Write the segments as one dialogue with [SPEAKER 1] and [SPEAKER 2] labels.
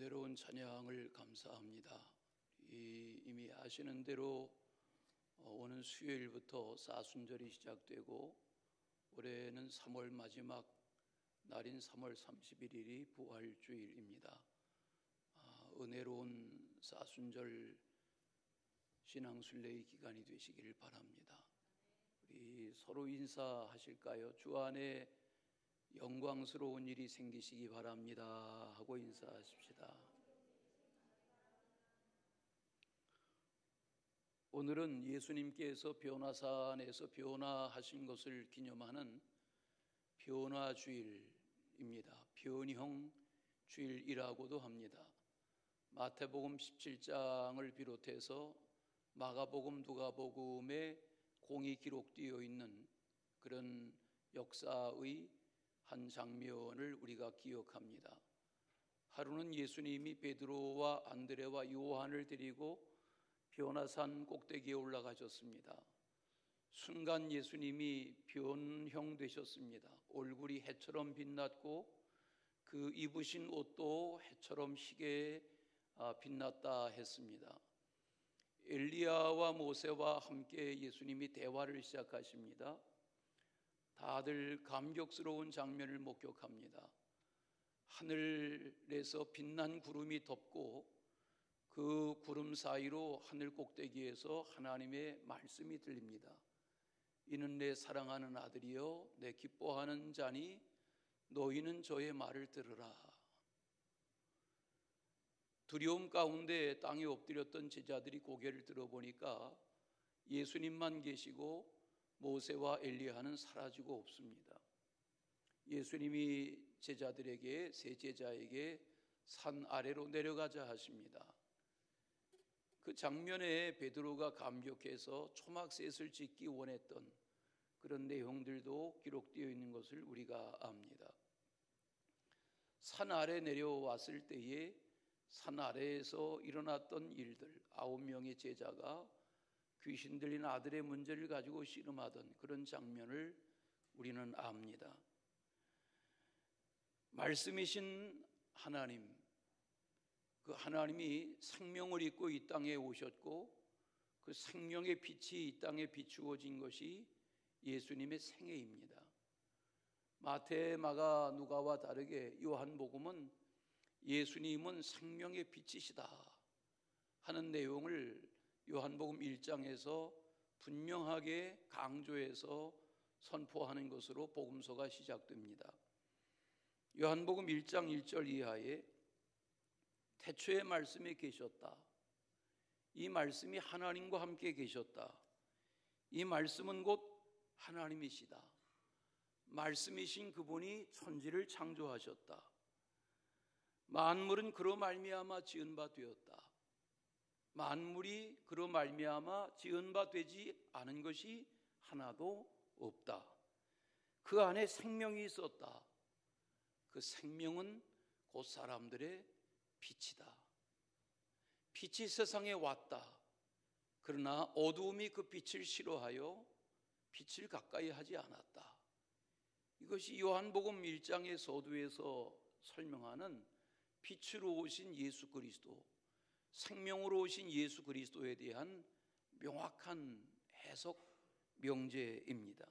[SPEAKER 1] 은혜로운 찬양을 감사합니다. 이미 아시는 대로 오는 수요일부터 사순절이 시작되고 올해는 3월 마지막 날인 3월 31일이 부활주일입니다. 은혜로운 사순절 신앙순례의 기간이 되시길 바랍니다. 우리 서로 인사하실까요? 주 안에 영광스러운 일이 생기시기 바랍니다 하고 인사하십시다. 오늘은 예수님께서 변화산에서 변화하신 것을 기념하는 변화주일입니다. 변형주일이라고도 합니다. 마태복음 17장을 비롯해서 마가복음, 누가복음에 공이 기록되어 있는 그런 역사의 한 장면을 우리가 기억합니다. 하루는 예수님이 베드로와 안드레와 요한을 데리고 변화산 꼭대기에 올라가셨습니다. 순간 예수님이 변형되셨습니다. 얼굴이 해처럼 빛났고 그 입으신 옷도 해처럼 희게 빛났다 했습니다. 엘리야와 모세와 함께 예수님이 대화를 시작하십니다. 다들 감격스러운 장면을 목격합니다. 하늘에서 빛난 구름이 덮고 그 구름 사이로 하늘 꼭대기에서 하나님의 말씀이 들립니다. 이는 내 사랑하는 아들이요 내 기뻐하는 자니 너희는 저의 말을 들으라. 두려움 가운데 땅에 엎드렸던 제자들이 고개를 들어보니까 예수님만 계시고 모세와 엘리야는 사라지고 없습니다. 예수님이 제자들에게, 세 제자에게 산 아래로 내려가자 하십니다. 그 장면에 베드로가 감격해서 초막셋을 짓기 원했던 그런 내용들도 기록되어 있는 것을 우리가 압니다. 산 아래 내려왔을 때에 산 아래에서 일어났던 일들, 9명의 제자가 귀신 들린 아들의 문제를 가지고 씨름하던 그런 장면을 우리는 압니다. 말씀이신 하나님, 그 하나님이 생명을 입고 이 땅에 오셨고 그 생명의 빛이 이 땅에 비추어진 것이 예수님의 생애입니다. 마태, 마가, 누가와 다르게 요한복음은 예수님은 생명의 빛이시다 하는 내용을 요한복음 1장에서 분명하게 강조해서 선포하는 것으로 복음서가 시작됩니다. 요한복음 1장 1절 이하에 태초에 말씀이 계셨다. 이 말씀이 하나님과 함께 계셨다. 이 말씀은 곧 하나님이시다. 말씀이신 그분이 천지를 창조하셨다. 만물은 그로 말미암아 지은 바 되었다. 만물이 그로 말미암아 지은 바 되지 않은 것이 하나도 없다. 그 안에 생명이 있었다. 그 생명은 곧 사람들의 빛이다. 빛이 세상에 왔다. 그러나 어두움이 그 빛을 싫어하여 빛을 가까이 하지 않았다. 이것이 요한복음 1장의 서두에서 설명하는 빛으로 오신 예수 그리스도, 생명으로 오신 예수 그리스도에 대한 명확한 해석 명제입니다.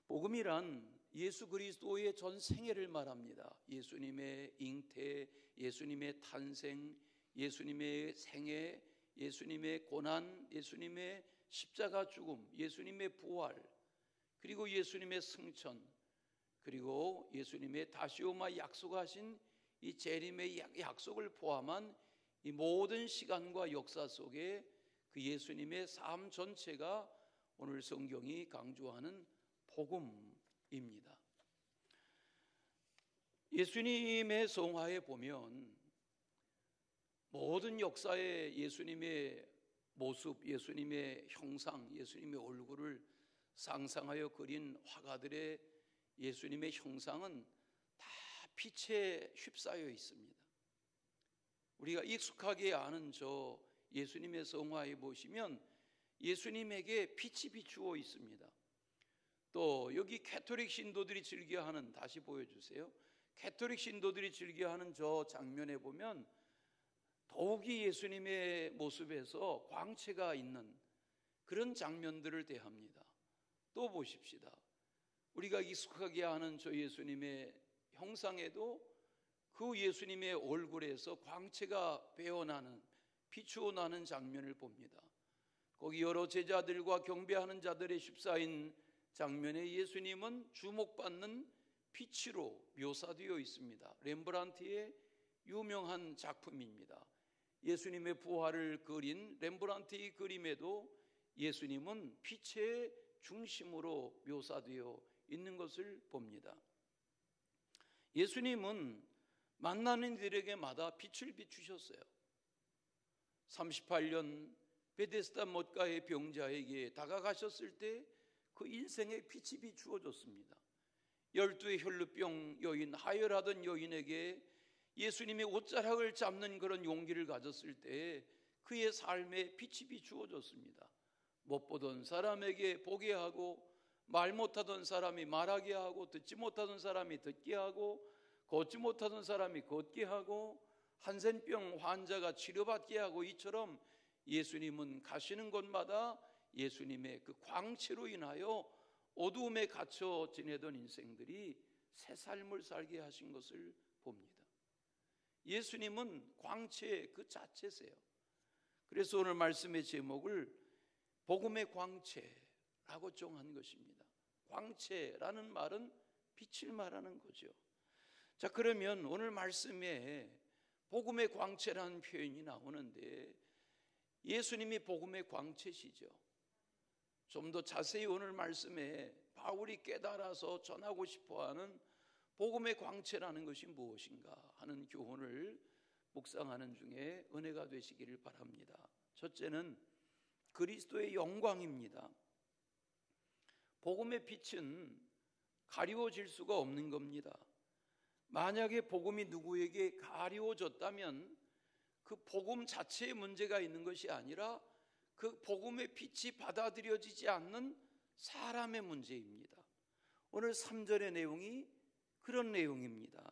[SPEAKER 1] 복음이란 예수 그리스도의 전 생애를 말합니다. 예수님의 잉태, 예수님의 탄생, 예수님의 생애, 예수님의 고난, 예수님의 십자가 죽음, 예수님의 부활, 그리고 예수님의 승천, 그리고 예수님의 다시 오마 약속하신 이 재림의 약속을 포함한 이 모든 시간과 역사 속에 그 예수님의 삶 전체가 오늘 성경이 강조하는 복음입니다. 예수님의 성화에 보면 모든 역사에 예수님의 모습, 예수님의 형상, 예수님의 얼굴을 상상하여 그린 화가들의 예수님의 형상은 다 빛에 휩싸여 있습니다. 우리가 익숙하게 아는 저 예수님의 성화에 보시면 예수님에게 빛이 비추어 있습니다. 또 여기 가톨릭 신도들이 즐겨하는, 다시 보여주세요. 가톨릭 신도들이 즐겨하는 저 장면에 보면 더욱이 예수님의 모습에서 광채가 있는 그런 장면들을 대합니다. 또 보십시다. 우리가 익숙하게 아는 저 예수님의 형상에도 그 예수님의 얼굴에서 광채가 배어나는, 비추어 나는 장면을 봅니다. 거기 여러 제자들과 경배하는 자들의 휩싸인 장면에 예수님은 주목받는 빛으로 묘사되어 있습니다. 렘브란트의 유명한 작품입니다. 예수님의 부활을 그린 렘브란트의 그림에도 예수님은 빛의 중심으로 묘사되어 있는 것을 봅니다. 예수님은 만나는 이들에게마다 빛을 비추셨어요. 38년 베데스다 못가의 병자에게 다가가셨을 때 그 인생의 빛이 비추어졌습니다. 12의 혈루병 여인, 하혈하던 여인에게 예수님의 옷자락을 잡는 그런 용기를 가졌을 때 그의 삶에 빛이 비추어졌습니다. 못 보던 사람에게 보게 하고, 말 못하던 사람이 말하게 하고, 듣지 못하던 사람이 듣게 하고, 걷지 못하던 사람이 걷게 하고, 한센병 환자가 치료받게 하고, 이처럼 예수님은 가시는 곳마다 예수님의 그 광채로 인하여 어두움에 갇혀 지내던 인생들이 새 삶을 살게 하신 것을 봅니다. 예수님은 광채 그 자체세요. 그래서 오늘 말씀의 제목을 복음의 광채라고 정한 것입니다. 광채라는 말은 빛을 말하는 거죠. 자, 그러면 오늘 말씀에 복음의 광채라는 표현이 나오는데 예수님이 복음의 광채시죠. 좀 더 자세히 오늘 말씀에 바울이 깨달아서 전하고 싶어하는 복음의 광채라는 것이 무엇인가 하는 교훈을 묵상하는 중에 은혜가 되시기를 바랍니다. 첫째는 그리스도의 영광입니다. 복음의 빛은 가리워질 수가 없는 겁니다. 만약에 복음이 누구에게 가리워졌다면 그 복음 자체에 문제가 있는 것이 아니라 그 복음의 빛이 받아들여지지 않는 사람의 문제입니다. 오늘 3절의 내용이 그런 내용입니다.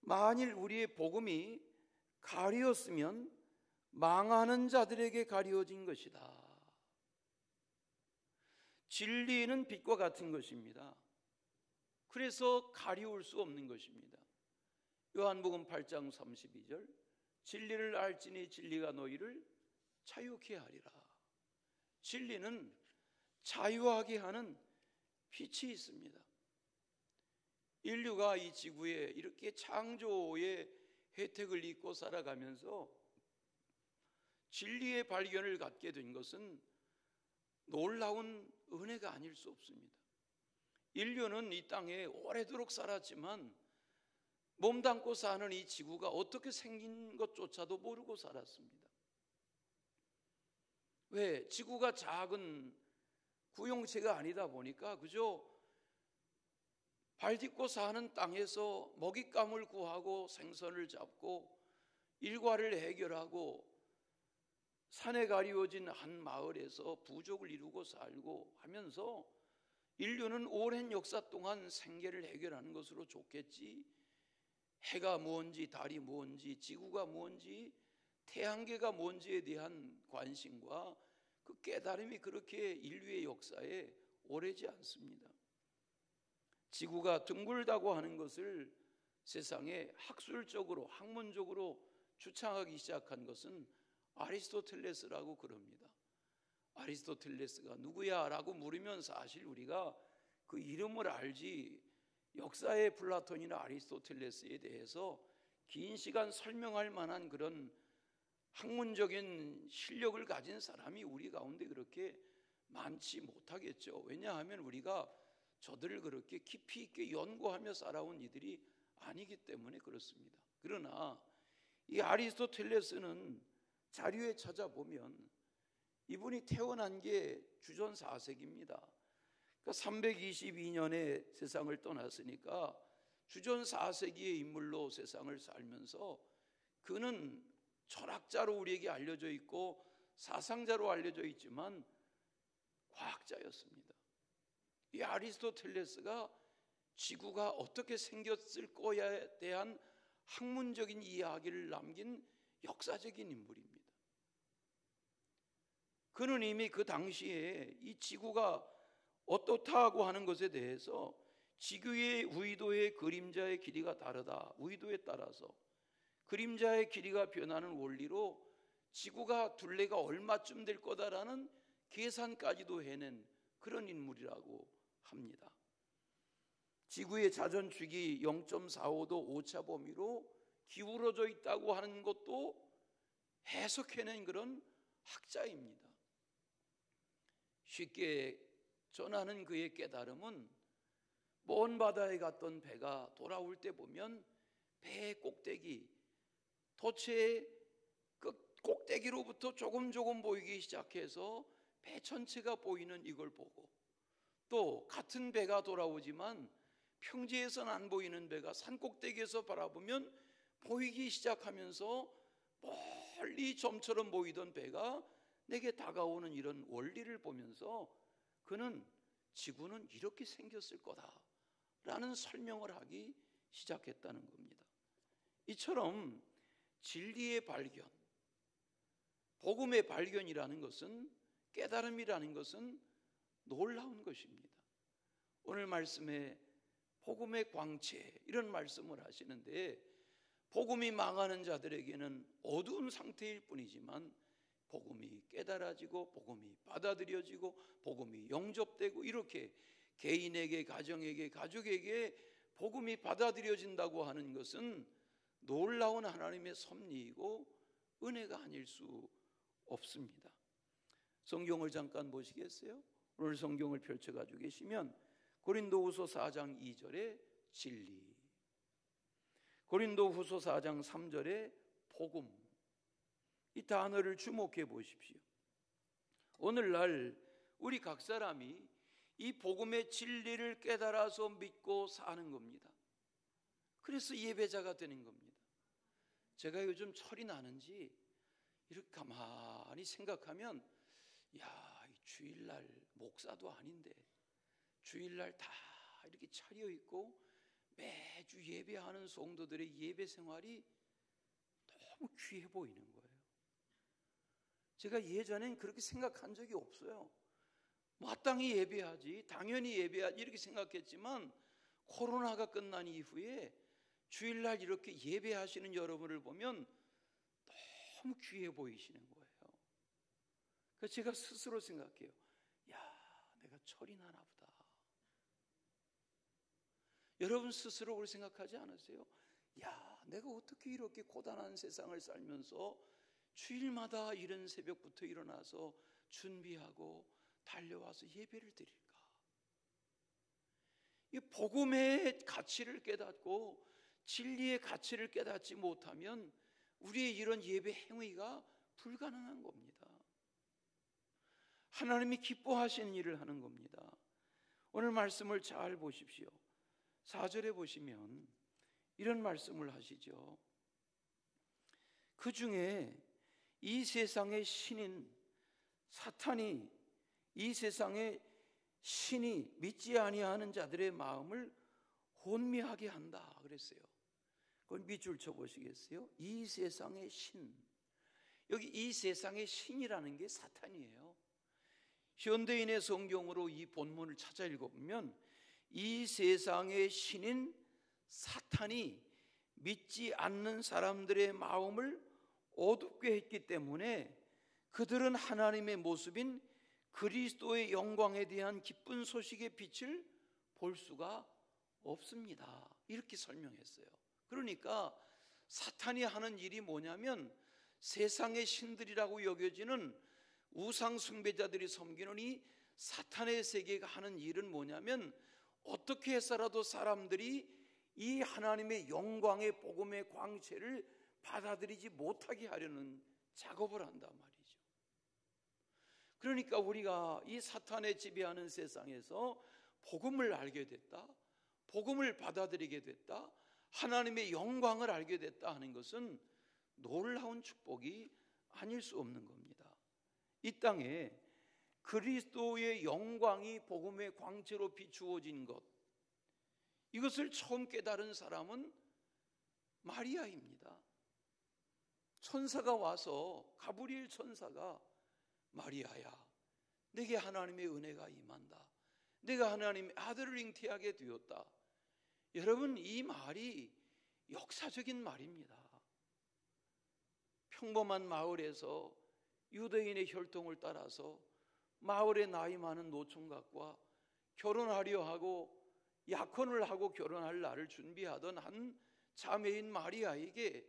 [SPEAKER 1] 만일 우리의 복음이 가리웠으면 망하는 자들에게 가리워진 것이다. 진리는 빛과 같은 것입니다. 그래서 가리울 수 없는 것입니다. 요한복음 8장 32절, 진리를 알지니 진리가 너희를 자유케 하리라. 진리는 자유하게 하는 빛이 있습니다. 인류가 이 지구에 이렇게 창조의 혜택을 잊고 살아가면서 진리의 발견을 갖게 된 것은 놀라운 은혜가 아닐 수 없습니다. 인류는 이 땅에 오래도록 살았지만 몸담고 사는 이 지구가 어떻게 생긴 것조차도 모르고 살았습니다. 왜? 지구가 작은 구용체가 아니다 보니까 그저 발 딛고 사는 땅에서 먹잇감을 구하고 생선을 잡고 일과를 해결하고 산에 가리워진 한 마을에서 부족을 이루고 살고 하면서 인류는 오랜 역사 동안 생계를 해결하는 것으로 좋겠지, 해가 무엇인지 달이 무엇인지 지구가 무엇인지 태양계가 뭔지에 대한 관심과 그 깨달음이 그렇게 인류의 역사에 오래지 않습니다. 지구가 둥글다고 하는 것을 세상에 학술적으로 학문적으로 주창하기 시작한 것은 아리스토텔레스라고 그럽니다. 아리스토텔레스가 누구야? 라고 물으면 사실 우리가 그 이름을 알지 역사의 플라톤이나 아리스토텔레스에 대해서 긴 시간 설명할 만한 그런 학문적인 실력을 가진 사람이 우리 가운데 그렇게 많지 못하겠죠. 왜냐하면 우리가 저들을 그렇게 깊이 있게 연구하며 살아온 이들이 아니기 때문에 그렇습니다. 그러나 이 아리스토텔레스는 자료에 찾아보면 이분이 태어난 게 주전 4세기입니다. 그러니까 322년에 세상을 떠났으니까 주전 4세기의 인물로 세상을 살면서 그는 철학자로 우리에게 알려져 있고 사상자로 알려져 있지만 과학자였습니다. 이 아리스토텔레스가 지구가 어떻게 생겼을 거에 대한 학문적인 이야기를 남긴 역사적인 인물입니다. 그는 이미 그 당시에 이 지구가 어떻다고 하는 것에 대해서 지구의 위도의 그림자의 길이가 다르다, 위도에 따라서 그림자의 길이가 변하는 원리로 지구가 둘레가 얼마쯤 될 거다라는 계산까지도 해낸 그런 인물이라고 합니다. 지구의 자전축이 0.45도 오차 범위로 기울어져 있다고 하는 것도 해석해낸 그런 학자입니다. 쉽게 전하는 그의 깨달음은 먼 바다에 갔던 배가 돌아올 때 보면 배의 꼭대기, 돛의 꼭대기로부터 조금 보이기 시작해서 배 전체가 보이는 이걸 보고, 또 같은 배가 돌아오지만 평지에서는 안 보이는 배가 산 꼭대기에서 바라보면 보이기 시작하면서 멀리 점처럼 보이던 배가 내게 다가오는 이런 원리를 보면서 그는 지구는 이렇게 생겼을 거다라는 설명을 하기 시작했다는 겁니다. 이처럼 진리의 발견, 복음의 발견이라는 것은, 깨달음이라는 것은 놀라운 것입니다. 오늘 말씀에 복음의 광채 이런 말씀을 하시는데, 복음이 망하는 자들에게는 어두운 상태일 뿐이지만 복음이 깨달아지고 복음이 받아들여지고 복음이 영접되고 이렇게 개인에게, 가정에게, 가족에게 복음이 받아들여진다고 하는 것은 놀라운 하나님의 섭리이고 은혜가 아닐 수 없습니다. 성경을 잠깐 보시겠어요? 오늘 성경을 펼쳐가지고 계시면 고린도후서 4장 2절에 진리, 고린도후서 4장 3절에 복음, 이 단어를 주목해 보십시오. 오늘날 우리 각 사람이 이 복음의 진리를 깨달아서 믿고 사는 겁니다. 그래서 예배자가 되는 겁니다. 제가 요즘 철이 나는지 이렇게 가만히 생각하면, 야, 주일날 목사도 아닌데 주일날 다 이렇게 차려입고 매주 예배하는 성도들의 예배 생활이 너무 귀해 보이는 거예요. 제가 예전엔 그렇게 생각한 적이 없어요. 마땅히 예배하지, 당연히 예배하지 이렇게 생각했지만 코로나가 끝난 이후에 주일날 이렇게 예배하시는 여러분을 보면 너무 귀해 보이시는 거예요. 그래서 제가 스스로 생각해요. 야, 내가 철이 나나 보다. 여러분 스스로 그렇게 생각하지 않으세요? 야, 내가 어떻게 이렇게 고단한 세상을 살면서 주일마다 이른 새벽부터 일어나서 준비하고 달려와서 예배를 드릴까? 이 복음의 가치를 깨닫고 진리의 가치를 깨닫지 못하면 우리의 이런 예배 행위가 불가능한 겁니다. 하나님이 기뻐하시는 일을 하는 겁니다. 오늘 말씀을 잘 보십시오. 4절에 보시면 이런 말씀을 하시죠. 그 중에 이 세상의 신인 사탄이, 이 세상의 신이 믿지 아니하는 자들의 마음을 혼미하게 한다 그랬어요. 그건 밑줄 쳐보시겠어요? 이 세상의 신, 여기 이 세상의 신이라는 게 사탄이에요. 현대인의 성경으로 이 본문을 찾아 읽어보면 이 세상의 신인 사탄이 믿지 않는 사람들의 마음을 어둡게 했기 때문에 그들은 하나님의 모습인 그리스도의 영광에 대한 기쁜 소식의 빛을 볼 수가 없습니다. 이렇게 설명했어요. 그러니까 사탄이 하는 일이 뭐냐면 세상의 신들이라고 여겨지는 우상 숭배자들이 섬기는 이 사탄의 세계가 하는 일은 뭐냐면 어떻게 해서라도 사람들이 이 하나님의 영광의 복음의 광채를 받아들이지 못하게 하려는 작업을 한단 말이죠. 그러니까 우리가 이 사탄의 지배하는 세상에서 복음을 알게 됐다, 복음을 받아들이게 됐다, 하나님의 영광을 알게 됐다 하는 것은 놀라운 축복이 아닐 수 없는 겁니다. 이 땅에 그리스도의 영광이 복음의 광채로 비추어진 것, 이것을 처음 깨달은 사람은 마리아입니다. 천사가 와서, 가브리엘 천사가 마리아야, 내게 하나님의 은혜가 임한다. 내가 하나님의 아들을 잉태하게 되었다. 여러분, 이 말이 역사적인 말입니다. 평범한 마을에서 유대인의 혈통을 따라서 마을의 나이 많은 노총각과 결혼하려 하고 약혼을 하고 결혼할 날을 준비하던 한 자매인 마리아에게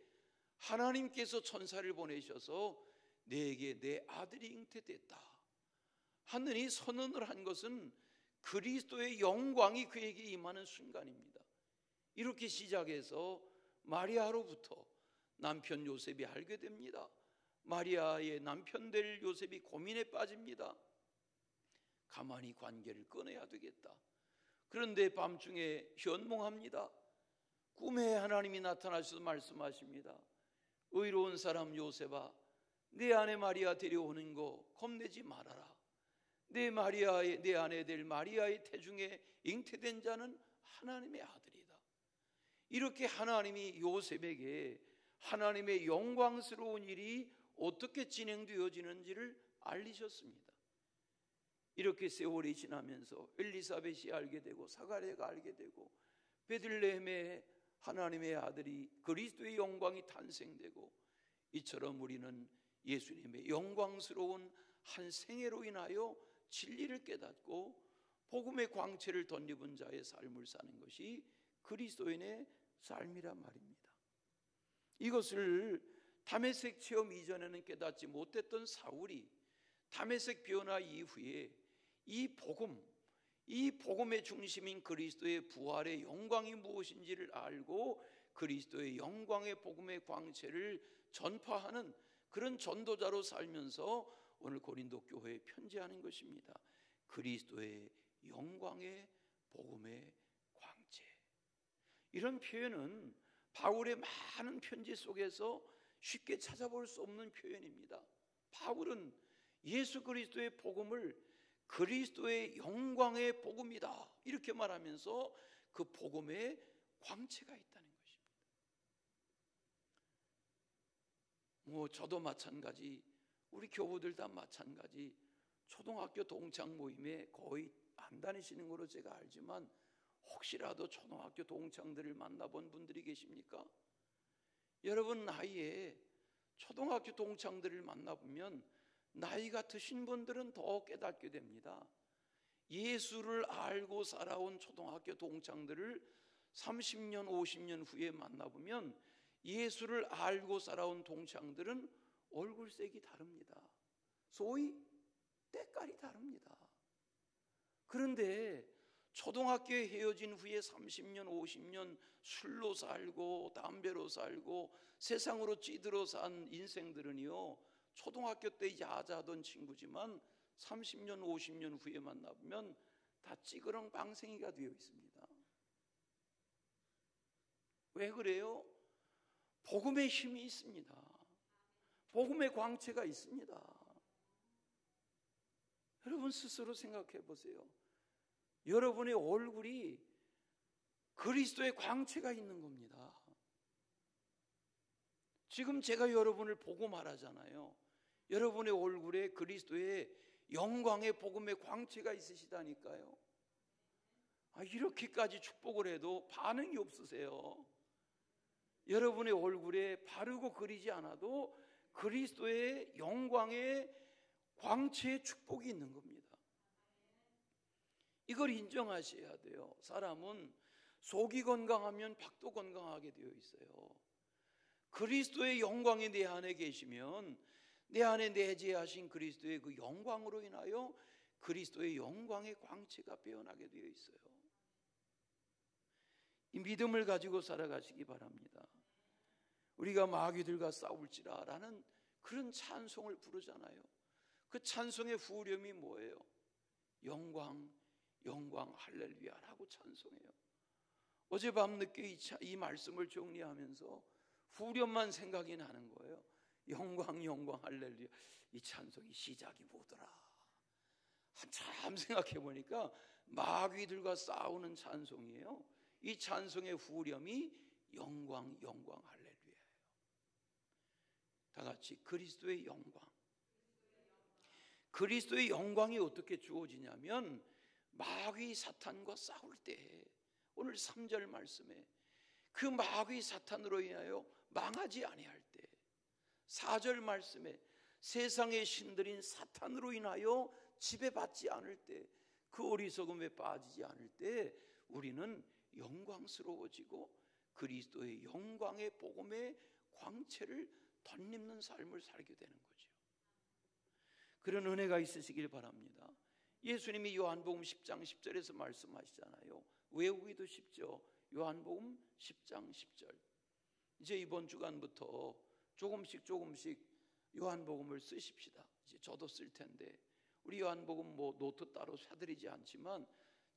[SPEAKER 1] 하나님께서 천사를 보내셔서 내게 내 아들이 잉태됐다 하느니 선언을 한 것은 그리스도의 영광이 그에게 임하는 순간입니다. 이렇게 시작해서 마리아로부터 남편 요셉이 알게 됩니다. 마리아의 남편 될 요셉이 고민에 빠집니다. 가만히 관계를 끊어야 되겠다. 그런데 밤중에 현몽합니다. 꿈에 하나님이 나타나셔서 말씀하십니다. 의로운 사람 요셉아, 내 아내 마리아 데려오는 거 겁내지 말아라. 내 아내 될 마리아의 태중에 잉태된 자는 하나님의 아들이다. 이렇게 하나님이 요셉에게 하나님의 영광스러운 일이 어떻게 진행되어지는지를 알리셨습니다. 이렇게 세월이 지나면서 엘리사벳이 알게 되고 사가랴가 알게 되고 베들레헴에 하나님의 아들이 그리스도의 영광이 탄생되고, 이처럼 우리는 예수님의 영광스러운 한 생애로 인하여 진리를 깨닫고 복음의 광채를 덧입은 자의 삶을 사는 것이 그리스도인의 삶이란 말입니다. 이것을 다메섹 체험 이전에는 깨닫지 못했던 사울이 다메섹 변화 이후에 이 복음의 중심인 그리스도의 부활의 영광이 무엇인지를 알고 그리스도의 영광의 복음의 광채를 전파하는 그런 전도자로 살면서 오늘 고린도 교회에 편지하는 것입니다. 그리스도의 영광의 복음의 광채. 이런 표현은 바울의 많은 편지 속에서 쉽게 찾아볼 수 없는 표현입니다. 바울은 예수 그리스도의 복음을 그리스도의 영광의 복음이다 이렇게 말하면서 그 복음에 광채가 있다는 것입니다. 저도 마찬가지, 우리 교우들 다 마찬가지, 초등학교 동창 모임에 거의 안 다니시는 걸로 제가 알지만 혹시라도 초등학교 동창들을 만나본 분들이 계십니까? 여러분 나이에 초등학교 동창들을 만나보면 나이가 드신 분들은 더 깨닫게 됩니다. 예수를 알고 살아온 초등학교 동창들을 30년, 50년 후에 만나보면 예수를 알고 살아온 동창들은 얼굴색이 다릅니다. 소위 때깔이 다릅니다. 그런데 초등학교에 헤어진 후에 30년, 50년 술로 살고 담배로 살고 세상으로 찌들어 산 인생들은요, 초등학교 때 야자하던 친구지만 30년, 50년 후에 만나보면 다 찌그렁 방생이가 되어 있습니다. 왜 그래요? 복음의 힘이 있습니다. 복음의 광채가 있습니다. 여러분 스스로 생각해 보세요. 여러분의 얼굴이 그리스도의 광채가 있는 겁니다. 지금 제가 여러분을 보고 말하잖아요. 여러분의 얼굴에 그리스도의 영광의 복음의 광채가 있으시다니까요. 이렇게까지 축복을 해도 반응이 없으세요. 여러분의 얼굴에 바르고 그리지 않아도 그리스도의 영광의 광채의 축복이 있는 겁니다. 이걸 인정하셔야 돼요. 사람은 속이 건강하면 밖도 건강하게 되어 있어요. 그리스도의 영광이 내 안에 계시면 내 안에 내재하신 그리스도의 그 영광으로 인하여 그리스도의 영광의 광채가 빼어나게 되어 있어요. 이 믿음을 가지고 살아가시기 바랍니다. 우리가 마귀들과 싸울지라 라는 그런 찬송을 부르잖아요. 그 찬송의 후렴이 뭐예요? 영광, 영광, 할렐루야라고 찬송해요. 어젯밤 늦게 이 말씀을 정리하면서 후렴만 생각이 나는 거예요. 영광, 영광, 할렐루야. 이 찬송이 시작이 뭐더라? 한참 생각해 보니까 마귀들과 싸우는 찬송이에요. 이 찬송의 후렴이 영광, 영광, 할렐루야예요. 다 같이 그리스도의 영광. 그리스도의 영광이 어떻게 주어지냐면 마귀 사탄과 싸울 때, 오늘 3절 말씀에 그 마귀 사탄으로 인하여 망하지 아니할 때, 4절 말씀에 세상의 신들인 사탄으로 인하여 지배받지 않을 때, 그 어리석음에 빠지지 않을 때 우리는 영광스러워지고 그리스도의 영광의 복음의 광채를 덧입는 삶을 살게 되는 거죠. 그런 은혜가 있으시길 바랍니다. 예수님이 요한복음 10장 10절에서 말씀하시잖아요. 외우기도 쉽죠. 요한복음 10장 10절. 이제 이번 주간부터 조금씩 요한복음을 쓰십시다. 이제 저도 쓸 텐데, 우리 요한복음 노트 따로 사드리지 않지만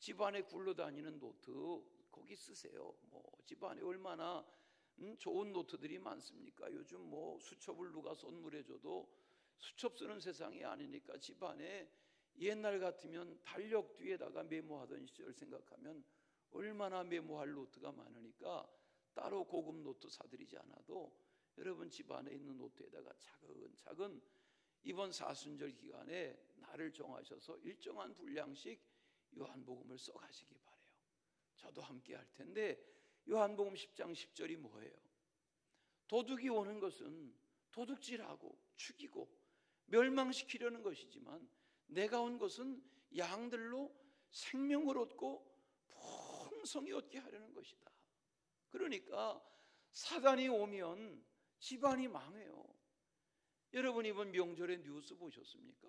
[SPEAKER 1] 집안에 굴러다니는 노트 거기 쓰세요. 집안에 얼마나 좋은 노트들이 많습니까? 요즘 수첩을 누가 선물해줘도 수첩 쓰는 세상이 아니니까 집안에 옛날 같으면 달력 뒤에다가 메모하던 시절 생각하면 얼마나 메모할 노트가 많으니까 따로 고급 노트 사드리지 않아도 여러분 집안에 있는 노트에다가 차근차근 이번 사순절 기간에 날을 정하셔서 일정한 분량씩 요한복음을 써가시기 바래요. 저도 함께 할 텐데 요한복음 10장 10절이 뭐예요? 도둑이 오는 것은 도둑질하고 죽이고 멸망시키려는 것이지만 내가 온 것은 양들로 생명을 얻고 풍성히 얻게 하려는 것이다. 그러니까 사단이 오면 집안이 망해요. 여러분 이번 명절에 뉴스 보셨습니까?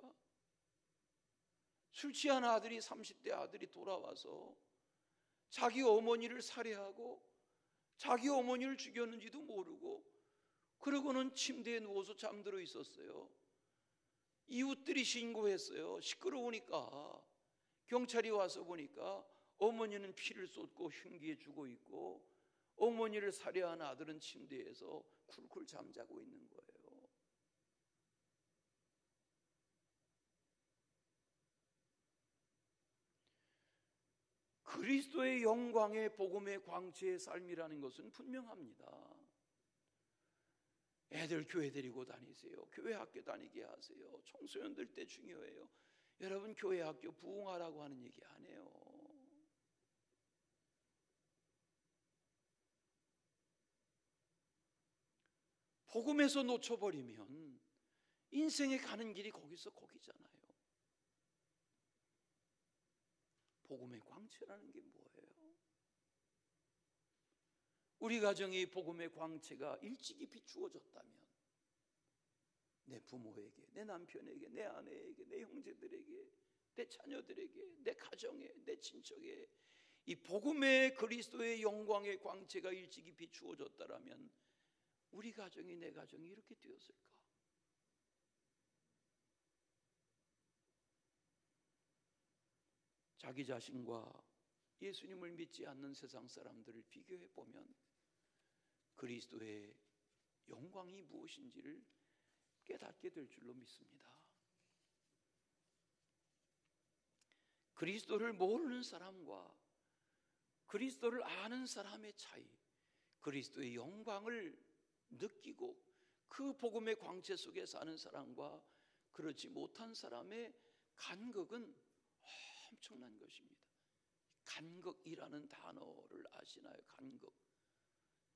[SPEAKER 1] 술 취한 아들이 30대 아들이 돌아와서 자기 어머니를 살해하고 자기 어머니를 죽였는지도 모르고 그러고는 침대에 누워서 잠들어 있었어요. 이웃들이 신고했어요. 시끄러우니까. 경찰이 와서 보니까 어머니는 피를 쏟고 흉기에 죽어 있고 어머니를 살해한 아들은 침대에서 쿨쿨 잠자고 있는 거예요. 그리스도의 영광의 복음의 광채의 삶이라는 것은 분명합니다. 애들 교회 데리고 다니세요. 교회 학교 다니게 하세요. 청소년들 때 중요해요. 여러분 교회 학교 부흥하라고 하는 얘기 안 해요. 복음에서 놓쳐버리면 인생에 가는 길이 거기잖아요. 복음의 광채라는 게 뭐예요? 우리 가정이 복음의 광채가 일찍이 비추어졌다면 내 부모에게, 내 남편에게, 내 아내에게, 내 형제들에게, 내 자녀들에게, 내 가정에, 내 친척에 이 복음의 그리스도의 영광의 광채가 일찍이 비추어졌다면 우리 가정이, 내 가정이 이렇게 되었을까? 자기 자신과 예수님을 믿지 않는 세상 사람들을 비교해 보면 그리스도의 영광이 무엇인지를 깨닫게 될 줄로 믿습니다. 그리스도를 모르는 사람과 그리스도를 아는 사람의 차이, 그리스도의 영광을 느끼고 그 복음의 광채 속에 사는 사람과 그렇지 못한 사람의 간극은 엄청난 것입니다. 간극이라는 단어를 아시나요? 간극.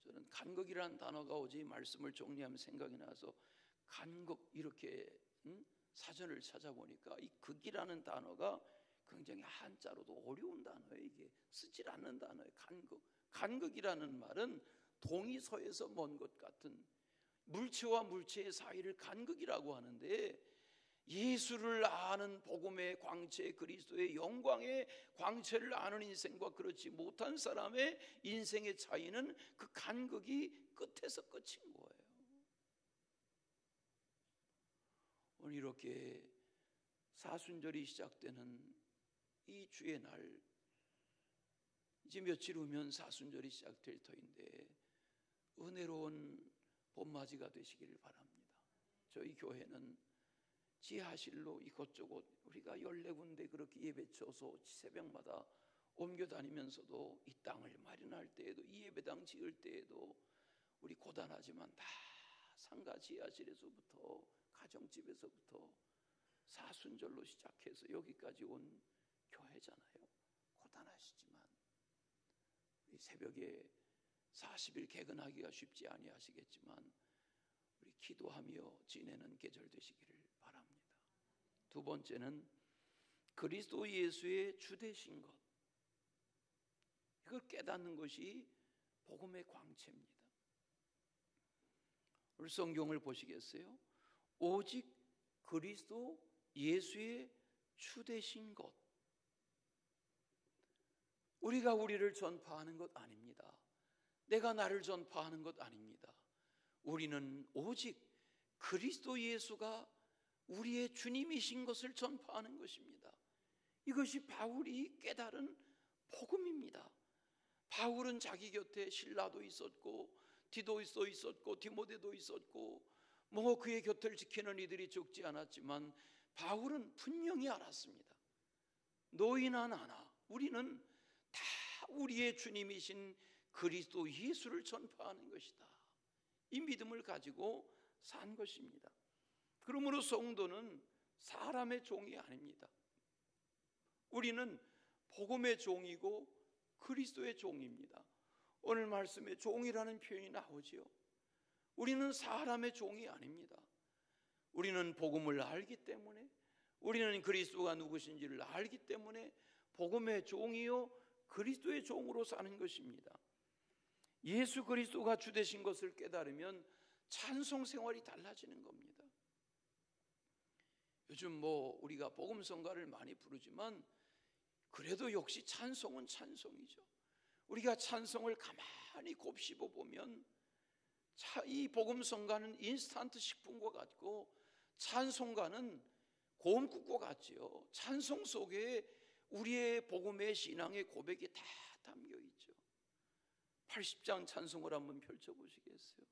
[SPEAKER 1] 저는 간극이라는 단어가 오지 말씀을 정리하면 생각이 나서 간극 이렇게 사전을 찾아보니까 이 극이라는 단어가 굉장히 한자로도 어려운 단어예요. 이게 쓰질 않는 단어예요. 간극. 간극이라는 말은 동이서에서 먼 것 같은 물체와 물체의 사이를 간극이라고 하는데 예수를 아는 복음의 광채, 그리스도의 영광의 광채를 아는 인생과 그렇지 못한 사람의 인생의 차이는 그 간극이 끝에서 끝인 거예요. 오늘 이렇게 사순절이 시작되는 이 주의 날, 이제 며칠 후면 사순절이 시작될 터인데 은혜로운 봄맞이가 되시기를 바랍니다. 저희 교회는 지하실로 이것저것 우리가 14군데 그렇게 예배 쳐서 새벽마다 옮겨 다니면서도 이 땅을 마련할 때에도, 이 예배당 지을 때에도 우리 고단하지만 다 상가 지하실에서부터, 가정집에서부터 사순절로 시작해서 여기까지 온 교회잖아요. 고단하시지만 우리 새벽에 40일 개근하기가 쉽지 아니하시겠지만 우리 기도하며 지내는 계절 되시기를 바랍니다. 두 번째는 그리스도 예수의 주 되신 것, 이걸 깨닫는 것이 복음의 광채입니다. 오늘 성경을 보시겠어요? 오직 그리스도 예수의 주 되신 것, 우리가 우리를 전파하는 것 아닙니다. 내가 나를 전파하는 것 아닙니다. 우리는 오직 그리스도 예수가 우리의 주님이신 것을 전파하는 것입니다. 이것이 바울이 깨달은 복음입니다. 바울은 자기 곁에 실라도 있었고 디도도 있었고 디모데도 있었고 뭐 그의 곁을 지키는 이들이 적지 않았지만 바울은 분명히 알았습니다. 너희나 나나 우리는 다 우리의 주님이신 그리스도 예수를 전파하는 것이다. 이 믿음을 가지고 산 것입니다. 그러므로 성도는 사람의 종이 아닙니다. 우리는 복음의 종이고 그리스도의 종입니다. 오늘 말씀에 종이라는 표현이 나오지요. 우리는 사람의 종이 아닙니다. 우리는 복음을 알기 때문에, 우리는 그리스도가 누구신지를 알기 때문에 복음의 종이요 그리스도의 종으로 사는 것입니다. 예수 그리스도가 주 되신 것을 깨달으면 찬송 생활이 달라지는 겁니다. 요즘 뭐 우리가 복음성가를 많이 부르지만 그래도 역시 찬송은 찬송이죠. 우리가 찬송을 가만히 곱씹어 보면 이 복음성가는 인스턴트 식품과 같고 찬송가는 고음국과 같지요. 찬송 속에 우리의 복음의 신앙의 고백이 다 담겨 있죠. 80장 찬송을 한번 펼쳐보시겠어요?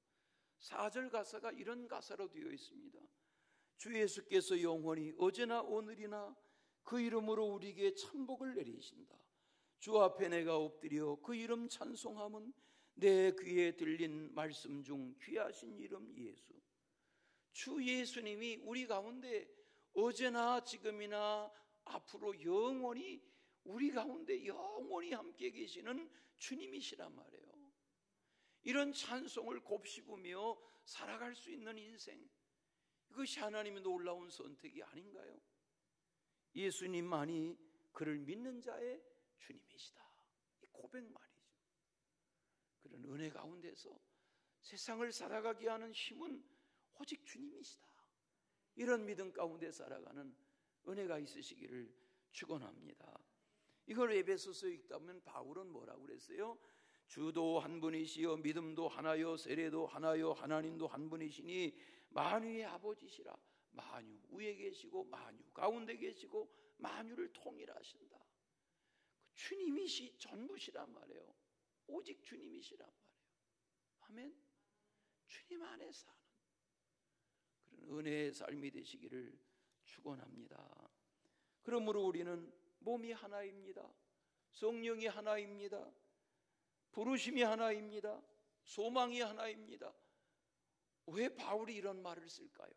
[SPEAKER 1] 4절 가사가 이런 가사로 되어 있습니다. 주 예수께서 영원히 어제나 오늘이나 그 이름으로 우리에게 천복을 내리신다. 주 앞에 내가 엎드려 그 이름 찬송함은 내 귀에 들린 말씀 중 귀하신 이름 예수. 주 예수님이 우리 가운데 어제나 지금이나 앞으로 영원히 우리 가운데 영원히 함께 계시는 주님이시란 말이에요. 이런 찬송을 곱씹으며 살아갈 수 있는 인생, 이것이 하나님의 놀라운 선택이 아닌가요? 예수님만이 그를 믿는 자의 주님이시다. 이 고백 말이죠. 그런 은혜 가운데서 세상을 살아가게 하는 힘은 오직 주님이시다. 이런 믿음 가운데 살아가는 은혜가 있으시기를 축원합니다. 이걸 에베소서에 읽다 보면 바울은 뭐라고 그랬어요? 주도 한 분이시여 믿음도 하나요 세례도 하나요 하나님도 한 분이시니 만유의 아버지시라. 만유 위에 계시고 만유 가운데 계시고 만유를 통일하신다. 주님이시 전부시란 말이에요. 오직 주님이시란 말이에요. 아멘. 주님 안에 사는 그런 은혜의 삶이 되시기를 축원합니다. 그러므로 우리는 몸이 하나입니다. 성령이 하나입니다. 부르심이 하나입니다. 소망이 하나입니다. 왜 바울이 이런 말을 쓸까요?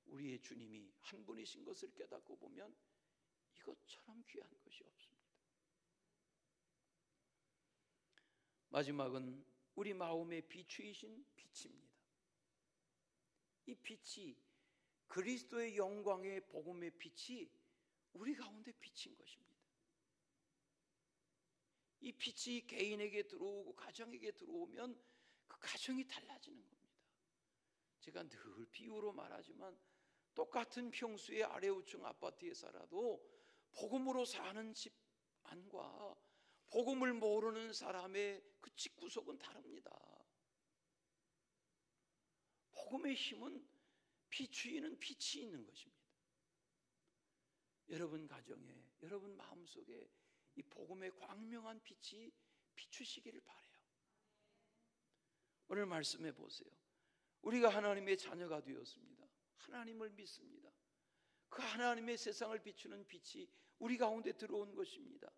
[SPEAKER 1] 우리의 주님이 한 분이신 것을 깨닫고 보면 이것처럼 귀한 것이 없습니다. 마지막은 우리 마음의 비추이신 빛입니다. 이 빛이 그리스도의 영광의 복음의 빛이 우리 가운데 비친 것입니다. 이 빛이 개인에게 들어오고 가정에게 들어오면 그 가정이 달라지는 겁니다. 제가 늘 비유로 말하지만 똑같은 평수의 아래우층 아파트에 살아도 복음으로 사는 집 안과 복음을 모르는 사람의 그 집구석은 다릅니다. 복음의 힘은 비추이는 빛이 있는 것입니다. 여러분 가정에, 여러분 마음속에 이 복음의 광명한 빛이 비추시기를 바라요. 오늘 말씀해 보세요. 우리가 하나님의 자녀가 되었습니다. 하나님을 믿습니다. 그 하나님의 세상을 비추는 빛이 우리 가운데 들어온 것입니다.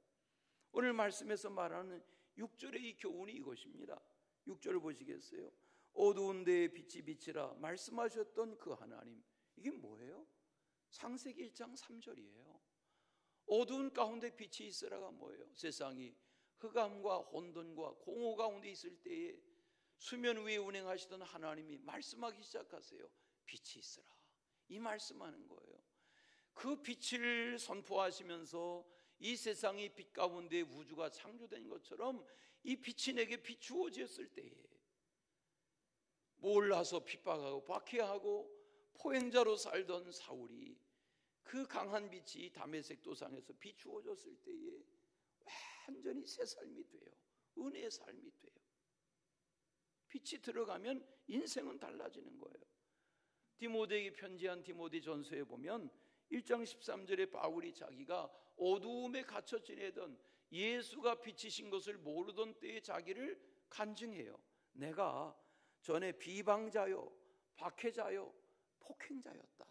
[SPEAKER 1] 오늘 말씀에서 말하는 6절의 이 교훈이 이것입니다. 6절 보시겠어요? 어두운 데에 빛이 비치라 말씀하셨던 그 하나님. 이게 뭐예요? 창세기 1장 3절이에요. 어두운 가운데 빛이 있으라가 뭐예요? 세상이 흑암과 혼돈과 공허 가운데 있을 때에 수면 위에 운행하시던 하나님이 말씀하기 시작하세요. 빛이 있으라. 이 말씀하는 거예요. 그 빛을 선포하시면서 이 세상이 빛 가운데 우주가 창조된 것처럼 이 빛이 내게 비추어졌을 때에 몰라서 핍박하고 박해하고 포행자로 살던 사울이 그 강한 빛이 다메섹 도상에서 비추어졌을 때에 완전히 새 삶이 돼요. 은혜의 삶이 돼요. 빛이 들어가면 인생은 달라지는 거예요. 디모데에게 편지한 디모데 전서에 보면 1장 13절에 바울이 자기가 어두움에 갇혀 지내던 예수가 빛이신 것을 모르던 때에 자기를 간증해요. 내가 전에 비방자요, 박해자요, 폭행자였다.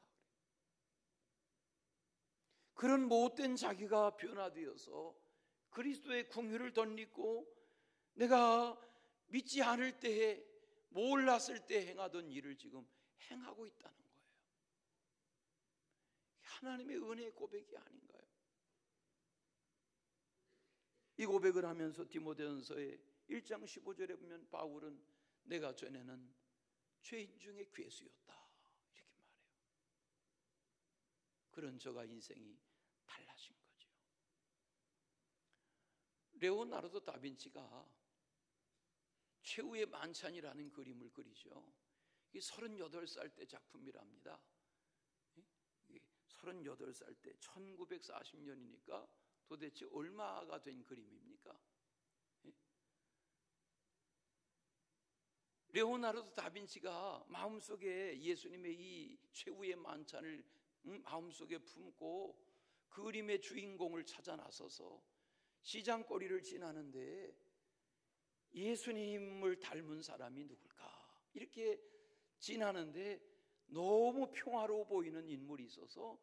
[SPEAKER 1] 그런 못된 자기가 변화되어서 그리스도의 긍휼을 덧입고 내가 믿지 않을 때에 몰랐을 때 행하던 일을 지금 행하고 있다는 거예요. 하나님의 은혜의 고백이 아닌가요? 이 고백을 하면서 디모데전서의 1장 15절에 보면 바울은 내가 전에는 죄인 중에 괴수였다 이렇게 말해요. 그런 저가 인생이 달라진 거죠. 레오나르도 다빈치가 최후의 만찬이라는 그림을 그리죠. 이게 38살 때 작품이랍니다. 38살 때 1940년이니까 도대체 얼마가 된 그림입니까? 레오나르도 다빈치가 마음속에 예수님의 이 최후의 만찬을 마음속에 품고 그림의 주인공을 찾아 나서서 시장거리를 지나는데 예수님을 닮은 사람이 누굴까? 이렇게 지나는데 너무 평화로워 보이는 인물이 있어서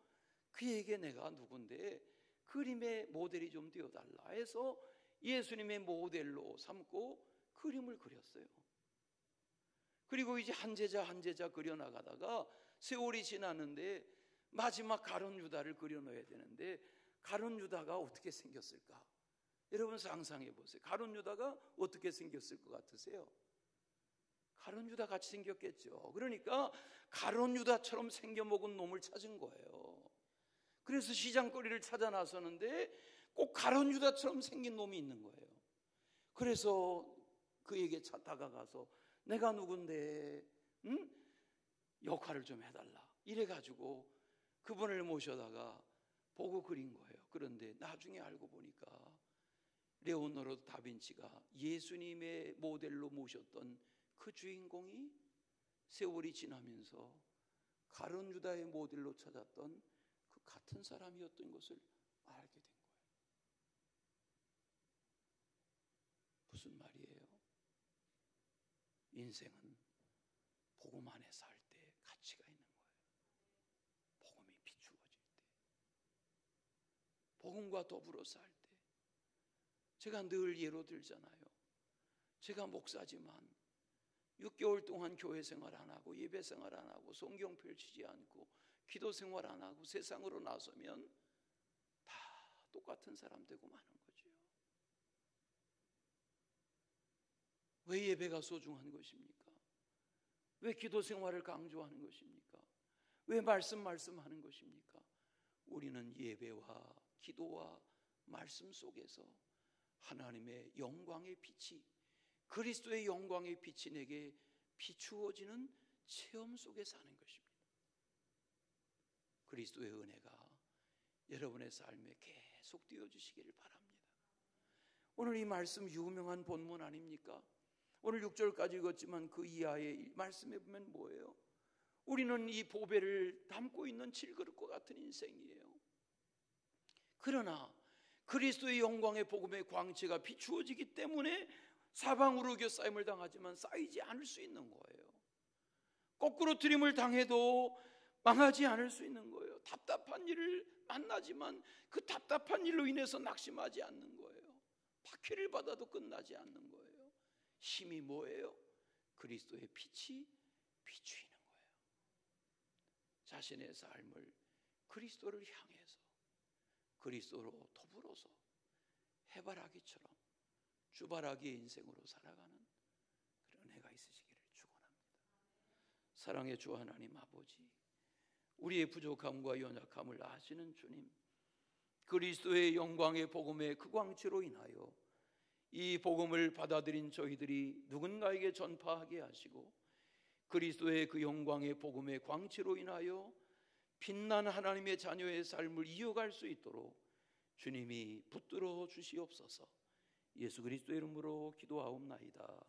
[SPEAKER 1] 그에게 내가 누군데 그림의 모델이 좀 되어달라 해서 예수님의 모델로 삼고 그림을 그렸어요. 그리고 이제 한 제자 한 제자 그려나가다가 세월이 지났는데 마지막 가룟 유다를 그려넣어야 되는데 가룟 유다가 어떻게 생겼을까? 여러분 상상해 보세요. 가룟 유다가 어떻게 생겼을 것 같으세요? 가룟 유다 같이 생겼겠죠. 그러니까 가룟 유다처럼 생겨먹은 놈을 찾은 거예요. 그래서 시장거리를 찾아 나서는데 꼭 가룟 유다처럼 생긴 놈이 있는 거예요. 그래서 그에게 다가가서 내가 누군데 역할을 좀 해달라 이래가지고 그분을 모셔다가 보고 그린 거예요. 그런데 나중에 알고 보니까 레오나르도 다빈치가 예수님의 모델로 모셨던 그 주인공이 세월이 지나면서 가룟 유다의 모델로 찾았던 그 같은 사람이었던 것을 알게 된 거예요. 무슨 말이에요? 인생은 복음 안에 살 때 가치가 있는 거예요. 복음이 비추어질 때, 복음과 더불어 살 때. 제가 늘 예로 들잖아요. 제가 목사지만 6개월 동안 교회 생활 안 하고 예배 생활 안 하고 성경 펼치지 않고 기도 생활 안 하고 세상으로 나서면 다 똑같은 사람 되고 마는 거죠. 왜 예배가 소중한 것입니까? 왜 기도 생활을 강조하는 것입니까? 왜 말씀하는 것입니까? 우리는 예배와 기도와 말씀 속에서 하나님의 영광의 빛이, 그리스도의 영광의 빛이 내게 비추어지는 체험 속에 사는 것입니다. 그리스도의 은혜가 여러분의 삶에 계속 되어주시기를 바랍니다. 오늘 이 말씀 유명한 본문 아닙니까? 오늘 6절까지 읽었지만 그 이하의 말씀에 보면 뭐예요? 우리는 이 보배를 담고 있는 질그릇과 같은 인생이에요. 그러나 그리스도의 영광의 복음의 광채가 비추어지기 때문에 사방으로 겨싸임을 당하지만 쌓이지 않을 수 있는 거예요. 거꾸로 들임을 당해도 망하지 않을 수 있는 거예요. 답답한 일을 만나지만 그 답답한 일로 인해서 낙심하지 않는 거예요. 박해를 받아도 끝나지 않는 거예요. 힘이 뭐예요? 그리스도의 빛이 비추이는 거예요. 자신의 삶을 그리스도를 향해서 그리스도로 더불어서 해바라기처럼 주바라기의 인생으로 살아가는 그런 은혜가 있으시기를 축원합니다. 사랑의 주 하나님 아버지, 우리의 부족함과 연약함을 아시는 주님, 그리스도의 영광의 복음의 그 광채로 인하여 이 복음을 받아들인 저희들이 누군가에게 전파하게 하시고 그리스도의 그 영광의 복음의 광채로 인하여 빛난 하나님의 자녀의 삶을 이어갈 수 있도록 주님이 붙들어 주시옵소서. 예수 그리스도의 이름으로 기도하옵나이다.